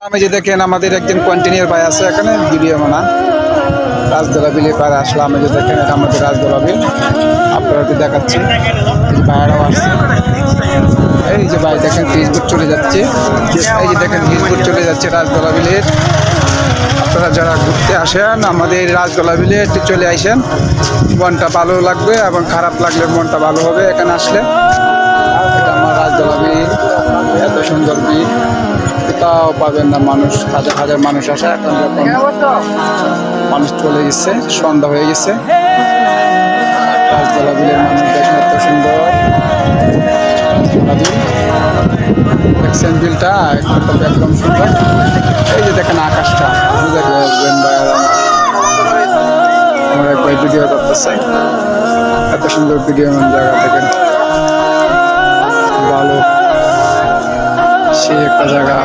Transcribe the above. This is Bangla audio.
আমি যে দেখেন আমাদের একজন কন্টিনিউর ভাই আছে এখানে ভিডিও বানা রাজদোলা বিলের পাড়ে আসলাম। এই যে দেখেন এটা আমাদের রাজদোলা বিল, আপনাদেরকে দেখাচ্ছি। ভাইয়ারাও আসছে, এই যে ভাই দেখেন হিজবুট চলে যাচ্ছে, এই যে দেখেন হিজবুট চলে যাচ্ছে রাজদোলা বিলের। আপনারা যারা ঘুরতে আসেন আমাদের রাজদোলা বিলে একটু চলে আসেন, মনটা ভালো লাগবে এবং খারাপ লাগলে মনটা ভালো হবে এখানে আসলে। এটা আমার রাজদোলা বিল, এত সুন্দর বিল কোথাও পাবেন না। মানুষ হাজার হাজার মানুষ আসে, এখন যখন মানুষ চলে গেছে, সন্ধ্যা হয়ে গেছে। রাজদোলা বিলের মানুষ দেখেন এত সুন্দর বিল, দেখছেন বিলটা একদম সুন্দর। এই যে দেখেন আকাশটা, দেখবেন আমার এক ভাই ভিডিও করতেছে, এত সুন্দর ভিডিও জায়গা দেখেন, ভালো সে একটা জায়গা।